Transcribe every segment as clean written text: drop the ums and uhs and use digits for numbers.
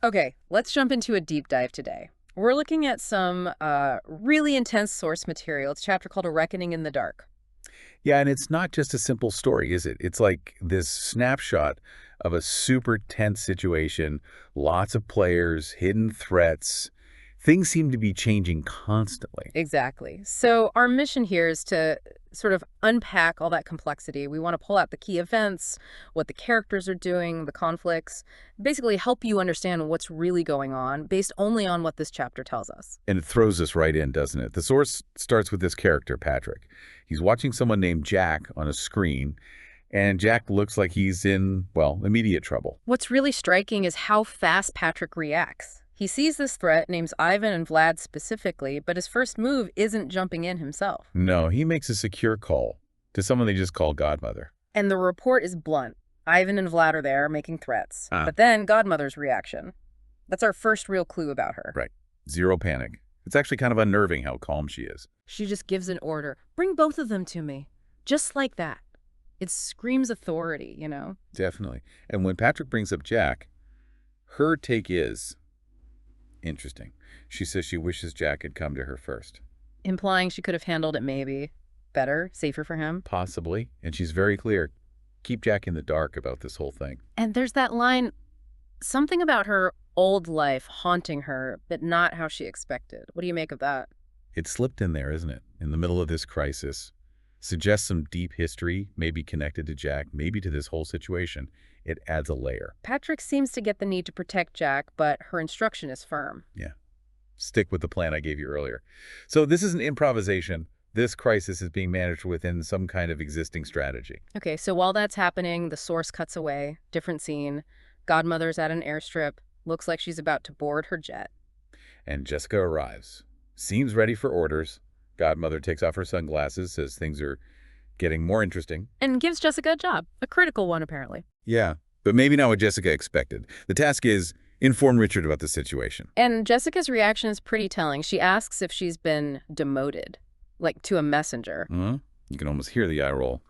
Okay, let's jump into a deep dive today. We're looking at some really intense source material. It's a chapter called A Reckoning in the Dark. Yeah, and it's not just a simple story, is it? It's like this snapshot of a super tense situation, lots of players, hidden threats. Things seem to be changing constantly. Exactly. So, our mission here is to sort of unpack all that complexity. We want to pull out the key events, what the characters are doing, the conflicts, basically help you understand what's really going on based only on what this chapter tells us. And it throws us right in, doesn't it? The source starts with this character, Patrick. He's watching someone named Jack on a screen, and Jack looks like he's in, well, immediate trouble. What's really striking is how fast Patrick reacts. He sees this threat, names Ivan and Vlad specifically, but his first move isn't jumping in himself. No, he makes a secure call to someone they just call Godmother. And the report is blunt. Ivan and Vlad are there making threats. Ah. But then Godmother's reaction. That's our first real clue about her. Right. Zero panic. It's actually kind of unnerving how calm she is. She just gives an order. Bring both of them to me. Just like that. It screams authority, you know? Definitely. And when Patrick brings up Jack, her take is interesting. She says she wishes Jack had come to her first. Implying she could have handled it maybe better, safer for him. Possibly. And she's very clear. Keep Jack in the dark about this whole thing. And there's that line, something about her old life haunting her, but not how she expected. What do you make of that? It slipped in there, isn't it? In the middle of this crisis. Suggests some deep history, maybe connected to Jack, maybe to this whole situation. It adds a layer. Patrick seems to get the need to protect Jack, but her instruction is firm. Yeah. Stick with the plan I gave you earlier. So this is an improvisation. This crisis is being managed within some kind of existing strategy. Okay, so while that's happening, the source cuts away. Different scene. Godmother's at an airstrip. Looks like she's about to board her jet. And Jessica arrives. Seems ready for orders. Godmother takes off her sunglasses, says things are getting more interesting. And gives Jessica a job. A critical one, apparently. Yeah, but maybe not what Jessica expected. The task is inform Richard about the situation. And Jessica's reaction is pretty telling. She asks if she's been demoted, like to a messenger. You can almost hear the eye roll.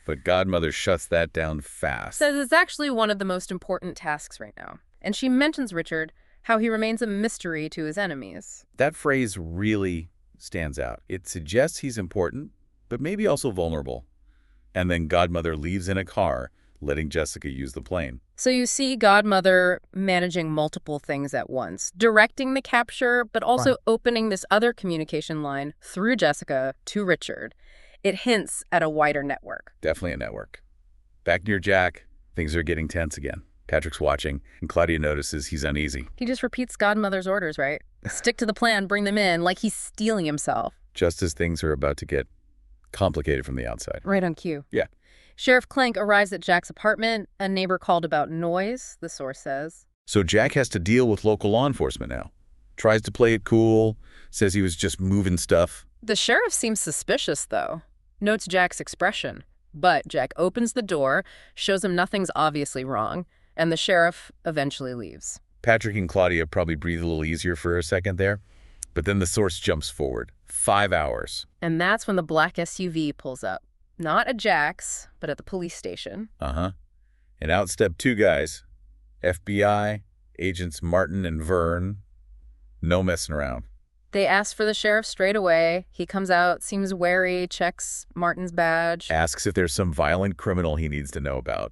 But Godmother shuts that down fast. Says it's actually one of the most important tasks right now. And she mentions Richard, how he remains a mystery to his enemies. That phrase really stands out. It suggests he's important, but maybe also vulnerable. And then Godmother leaves in a car, letting Jessica use the plane. So you see Godmother managing multiple things at once, directing the capture, but also Right. opening this other communication line through Jessica to Richard. It hints at a wider network. Definitely a network. Back near Jack, things are getting tense again. Patrick's watching, and Claudia notices he's uneasy. He just repeats Godmother's orders, right? Stick to the plan, bring them in, like he's stealing himself. Just as things are about to get complicated from the outside. Right on cue. Yeah. Sheriff Clank arrives at Jack's apartment. A neighbor called about noise, the source says. So Jack has to deal with local law enforcement now. Tries to play it cool, says he was just moving stuff. The sheriff seems suspicious, though. Notes Jack's expression. But Jack opens the door, shows him nothing's obviously wrong, and the sheriff eventually leaves. Patrick and Claudia probably breathe a little easier for a second there. But then the source jumps forward. 5 hours. And that's when the black SUV pulls up. Not at Jack's, but at the police station. Uh-huh. And out step two guys. FBI, agents Martin and Vern. No messing around. They ask for the sheriff straight away. He comes out, seems wary, checks Martin's badge. Asks if there's some violent criminal he needs to know about.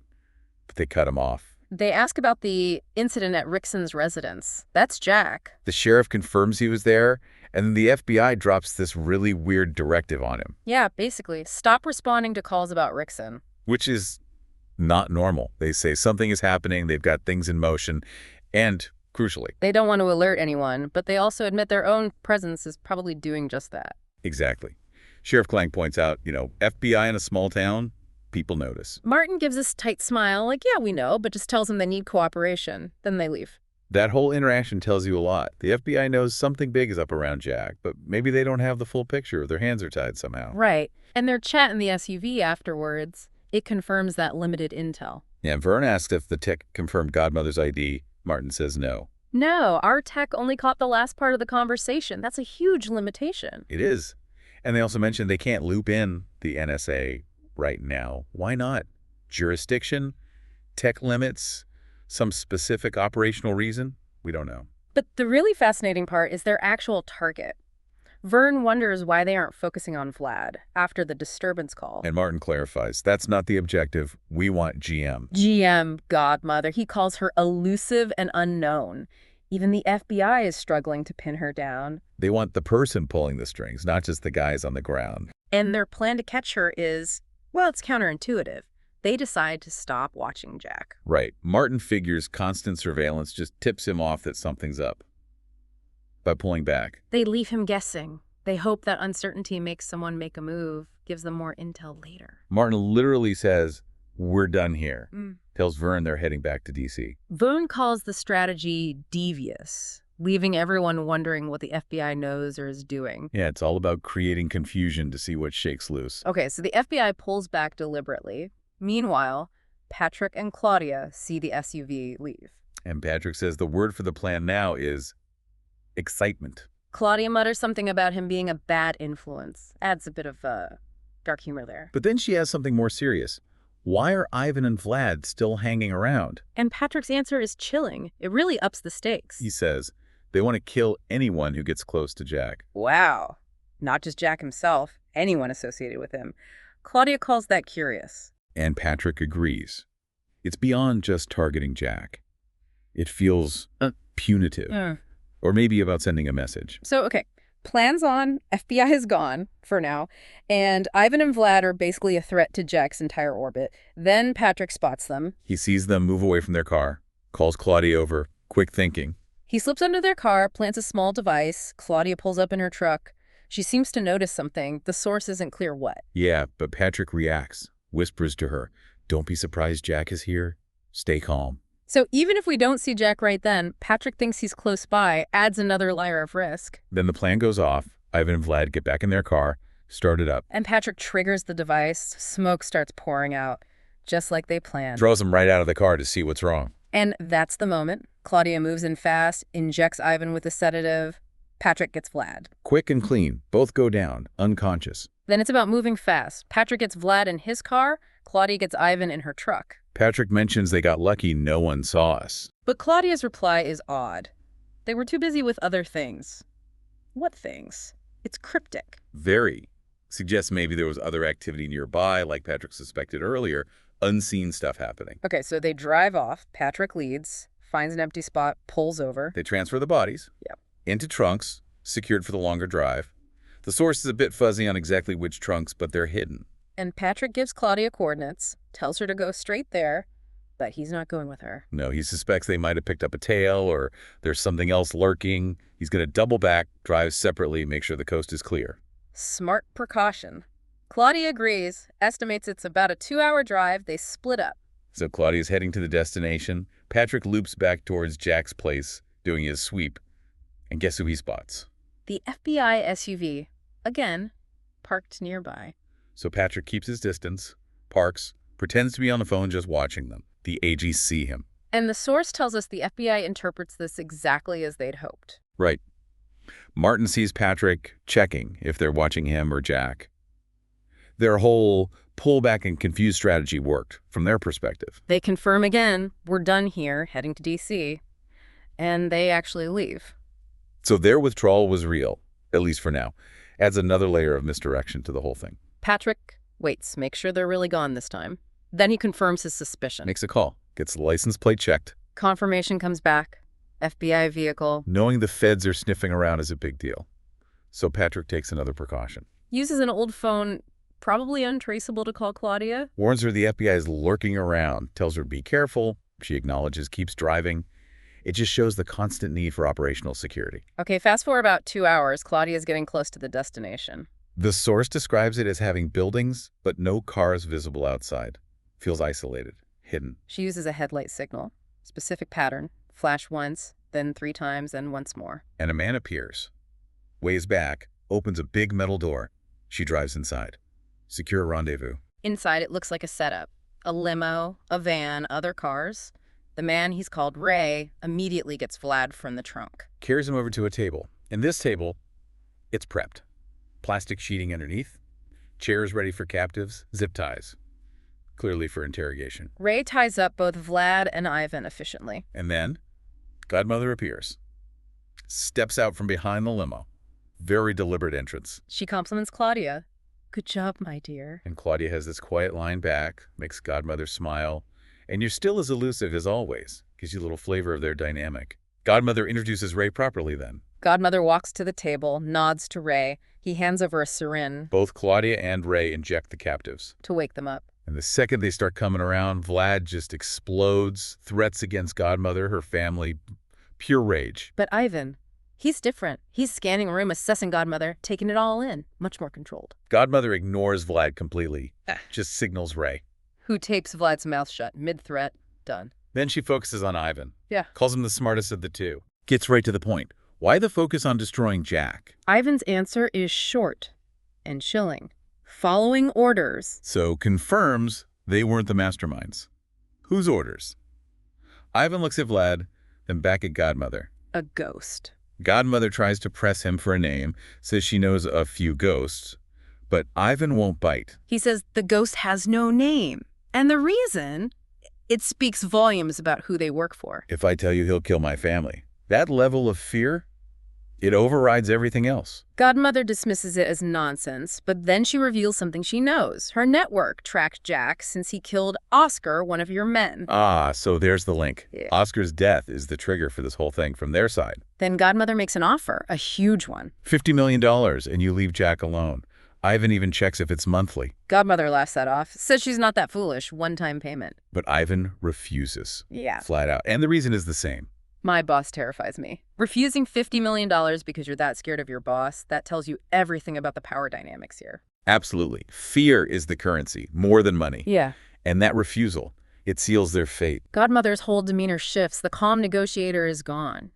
But they cut him off. They ask about the incident at Rickson's residence. That's Jack. The sheriff confirms he was there, and then the FBI drops this really weird directive on him, Yeah, basically. Stop responding to calls about Rickson. which is not normal. They say something is happening, they've got things in motion, and, crucially, They don't want to alert anyone, but they also admit their own presence is probably doing just that. exactly. Sheriff Clank points out, FBI in a small town, people notice. Martin gives this tight smile, like, yeah, we know, but just tells them they need cooperation. Then they leave. That whole interaction tells you a lot. The FBI knows something big is up around Jack, but maybe they don't have the full picture or their hands are tied somehow. Right. And their chat in the SUV afterwards, it confirms that limited intel. Yeah, Vern asked if the tech confirmed Godmother's ID. Martin says no. No, our tech only caught the last part of the conversation. That's a huge limitation. It is. And they also mentioned they can't loop in the NSA right now. Why not? Jurisdiction? Tech limits? Some specific operational reason? We don't know. But the really fascinating part is their actual target. Vern wonders why they aren't focusing on Vlad after the disturbance call. And Martin clarifies, that's not the objective. We want GM. GM, godmother. He calls her elusive and unknown. Even the FBI is struggling to pin her down. They want the person pulling the strings, not just the guys on the ground. And their plan to catch her is, well, it's counterintuitive. They decide to stop watching Jack. Right. Martin figures constant surveillance just tips him off that something's up. By pulling back. They leave him guessing. They hope that uncertainty makes someone make a move, gives them more intel later. Martin literally says, we're done here. Tells Vern they're heading back to D.C. Vern calls the strategy devious, leaving everyone wondering what the FBI knows or is doing. Yeah, it's all about creating confusion to see what shakes loose. Okay, so the FBI pulls back deliberately. Meanwhile, Patrick and Claudia see the SUV leave. And Patrick says the word for the plan now is excitement. Claudia mutters something about him being a bad influence. Adds a bit of dark humor there. But then she has something more serious. Why are Ivan and Vlad still hanging around? And Patrick's answer is chilling. It really ups the stakes. He says they want to kill anyone who gets close to Jack. Wow. Not just Jack himself, anyone associated with him. Claudia calls that curious. And Patrick agrees. It's beyond just targeting Jack. It feels punitive. Or maybe about sending a message. So, okay, plan's on, FBI is gone for now, and Ivan and Vlad are basically a threat to Jack's entire orbit. Then Patrick spots them. He sees them move away from their car, calls Claudia over, quick thinking. He slips under their car, plants a small device. Claudia pulls up in her truck. She seems to notice something. The source isn't clear what. Yeah, but Patrick reacts, whispers to her, don't be surprised Jack is here. Stay calm. So even if we don't see Jack right then, Patrick thinks he's close by, adds another layer of risk. Then the plan goes off. Ivan and Vlad get back in their car, start it up. And Patrick triggers the device. Smoke starts pouring out, just like they planned. Throws him right out of the car to see what's wrong. And that's the moment. Claudia moves in fast, injects Ivan with a sedative. Patrick gets Vlad. Quick and clean. Both go down, unconscious. Then it's about moving fast. Patrick gets Vlad in his car. Claudia gets Ivan in her truck. Patrick mentions they got lucky no one saw us. But Claudia's reply is odd. They were too busy with other things. What things? It's cryptic. Very. Suggests maybe there was other activity nearby, like Patrick suspected earlier, unseen stuff happening. Okay, so they drive off. Patrick leads, finds an empty spot, pulls over. They transfer the bodies into trunks, secured for the longer drive. The source is a bit fuzzy on exactly which trunks, but they're hidden. And Patrick gives Claudia coordinates, tells her to go straight there, but he's not going with her. No, he suspects they might have picked up a tail or there's something else lurking. He's going to double back, drive separately, make sure the coast is clear. Smart precaution. Claudia agrees, estimates it's about a 2-hour drive. They split up. So Claudia's heading to the destination. Patrick loops back towards Jack's place, doing his sweep. And guess who he spots? The FBI SUV, again, parked nearby. So Patrick keeps his distance, parks, pretends to be on the phone just watching them. The AGs see him. And the source tells us the FBI interprets this exactly as they'd hoped. Right. Martin sees Patrick checking if they're watching him or Jack. Their whole pullback and confused strategy worked from their perspective. They confirm again, we're done here, heading to D.C., and they actually leave. So their withdrawal was real, at least for now. Adds another layer of misdirection to the whole thing. Patrick waits, make sure they're really gone this time. Then he confirms his suspicion. Makes a call, gets the license plate checked. Confirmation comes back. FBI vehicle. Knowing the feds are sniffing around is a big deal. So Patrick takes another precaution. Uses an old phone, probably untraceable, to call Claudia. Warns her the FBI is lurking around, tells her be careful. She acknowledges, keeps driving. It just shows the constant need for operational security. Okay, fast forward about 2 hours. Claudia's getting close to the destination. The source describes it as having buildings, but no cars visible outside. Feels isolated, hidden. She uses a headlight signal. Specific pattern. Flash once, then 3 times, and once more. And a man appears. Ways back, opens a big metal door. She drives inside. Secure rendezvous. Inside, it looks like a setup. A limo, a van, other cars. The man, he's called Ray, immediately gets Vlad from the trunk. Carries him over to a table. In this table, it's prepped. Plastic sheeting underneath. Chairs ready for captives. Zip ties. Clearly for interrogation. Ray ties up both Vlad and Ivan efficiently. And then, Godmother appears, steps out from behind the limo. Very deliberate entrance. She compliments Claudia. Good job, my dear. And Claudia has this quiet line back, makes Godmother smile. And you're still as elusive as always. Gives you a little flavor of their dynamic. Godmother introduces Ray properly then. Godmother walks to the table, nods to Ray. He hands over a syringe Both Claudia and Ray inject the captives. to wake them up. And the second they start coming around, Vlad just explodes, threats against Godmother, her family, pure rage. But Ivan, he's different. He's scanning a room, assessing Godmother, taking it all in, much more controlled. Godmother ignores Vlad completely, just signals Ray. Who tapes Vlad's mouth shut, mid-threat, done. Then she focuses on Ivan. Yeah. Calls him the smartest of the two. Gets right to the point. Why the focus on destroying Jack? Ivan's answer is short and chilling. Following orders. So confirms they weren't the masterminds. Whose orders? Ivan looks at Vlad, then back at Godmother. A ghost. Godmother tries to press him for a name, says she knows a few ghosts, but Ivan won't bite. He says the ghost has no name. And the reason, it speaks volumes about who they work for. If I tell you he'll kill my family. That level of fear, it overrides everything else. Godmother dismisses it as nonsense, but then she reveals something she knows. Her network tracked Jack since he killed Oscar, one of your men. Ah, so there's the link. Yeah. Oscar's death is the trigger for this whole thing from their side. Then Godmother makes an offer, a huge one. $50 million, and you leave Jack alone. Ivan even checks if it's monthly. Godmother laughs that off, says she's not that foolish, one-time payment. But Ivan refuses. Yeah. Flat out. And the reason is the same. My boss terrifies me. Refusing $50 million because you're that scared of your boss, that tells you everything about the power dynamics here. Absolutely. Fear is the currency, more than money. Yeah. And that refusal, it seals their fate. Godmother's whole demeanor shifts. The calm negotiator is gone.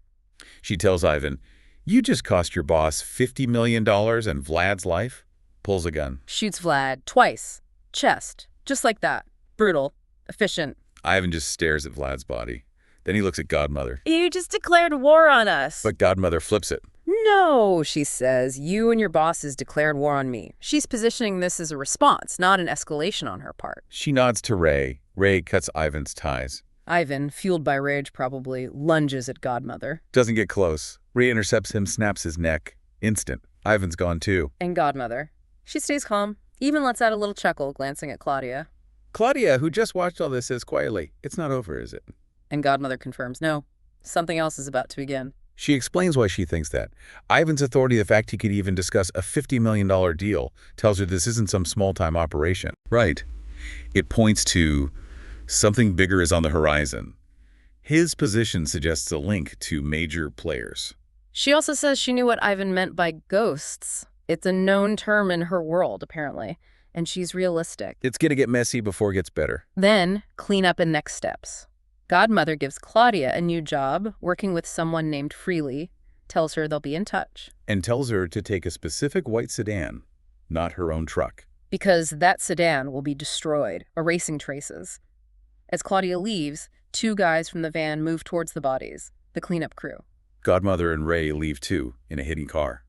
She tells Ivan, you just cost your boss $50 million and Vlad's life? Pulls a gun. Shoots Vlad twice. Chest. Just like that. Brutal. Efficient. Ivan just stares at Vlad's body. Then he looks at Godmother. You just declared war on us. But Godmother flips it. No, she says. You and your bosses declared war on me. She's positioning this as a response, not an escalation on her part. She nods to Ray. Ray cuts Ivan's ties. Ivan, fueled by rage probably, lunges at Godmother. Doesn't get close. Ray intercepts him, snaps his neck. Instant. Ivan's gone too. And Godmother. She stays calm, even lets out a little chuckle, glancing at Claudia. Claudia, who just watched all this, says quietly, it's not over, is it? And Godmother confirms, no, something else is about to begin. She explains why she thinks that. Ivan's authority, the fact he could even discuss a $50 million deal, tells her this isn't some small-time operation. Right. It points to something bigger is on the horizon. His position suggests a link to major players. She also says she knew what Ivan meant by ghosts. It's a known term in her world, apparently, and she's realistic. It's going to get messy before it gets better. Then, clean up and next steps. Godmother gives Claudia a new job, working with someone named Freely, tells her they'll be in touch. And tells her to take a specific white sedan, not her own truck. Because that sedan will be destroyed, erasing traces. As Claudia leaves, two guys from the van move towards the bodies, the cleanup crew. Godmother and Ray leave too, in a hidden car.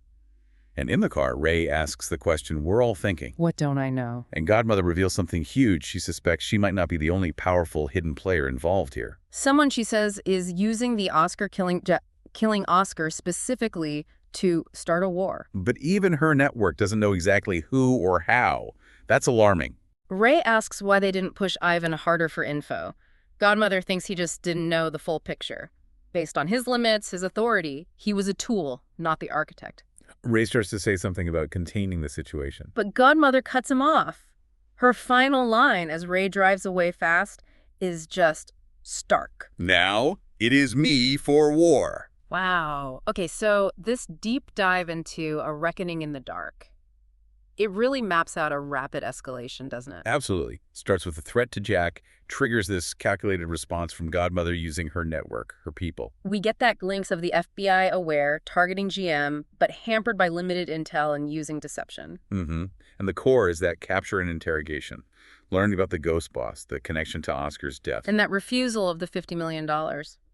And in the car, Ray asks the question we're all thinking. What don't I know? And Godmother reveals something huge. She suspects she might not be the only powerful hidden player involved here. Someone, she says, is using the killing Oscar specifically to start a war. But even her network doesn't know exactly who or how. That's alarming. Ray asks why they didn't push Ivan harder for info. Godmother thinks he just didn't know the full picture. Based on his limits, his authority, he was a tool, not the architect. Ray starts to say something about containing the situation. But Godmother cuts him off. Her final line as Ray drives away fast is just stark. Now, it is me for war. Wow. Okay, so this deep dive into a reckoning in the dark, it really maps out a rapid escalation, doesn't it? Absolutely. Starts with a threat to Jack, triggers this calculated response from Godmother using her network, her people. We get that glimpse of the FBI aware, targeting GM, but hampered by limited intel and using deception. And the core is that capture and interrogation. Learning about the ghost boss, the connection to Oscar's death. And that refusal of the $50 million,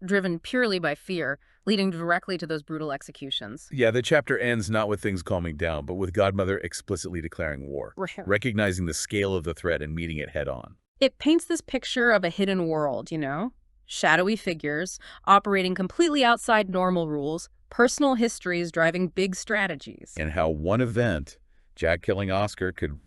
driven purely by fear, leading directly to those brutal executions. Yeah, the chapter ends not with things calming down, but with Godmother explicitly declaring war, recognizing the scale of the threat and meeting it head on. It paints this picture of a hidden world, you know? shadowy figures operating completely outside normal rules, personal histories driving big strategies. And how one event, Jack killing Oscar, could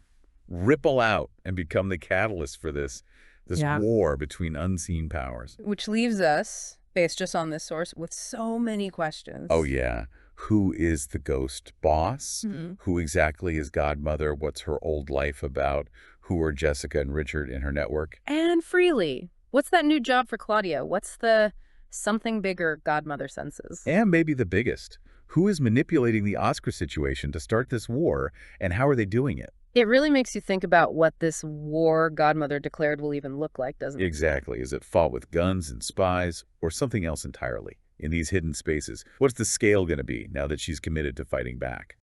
ripple out and become the catalyst for this Yeah. war between unseen powers. Which leaves us, based just on this source, with so many Oh, questions. yeah. Who is the ghost boss? Mhm. Who exactly is Godmother? What's her old life about? Who are Jessica and Richard in her network? And Freely. What's that new job for Claudia? What's the something bigger godmother senses? And maybe the biggest, who is manipulating the Oscar situation to start this war, and how are they doing it? It really makes you think about what this war godmother declared will even look like, doesn't it? Exactly. Is it fought with guns and spies, or something else entirely? In these hidden spaces, what's the scale going to be now that she's committed to fighting back?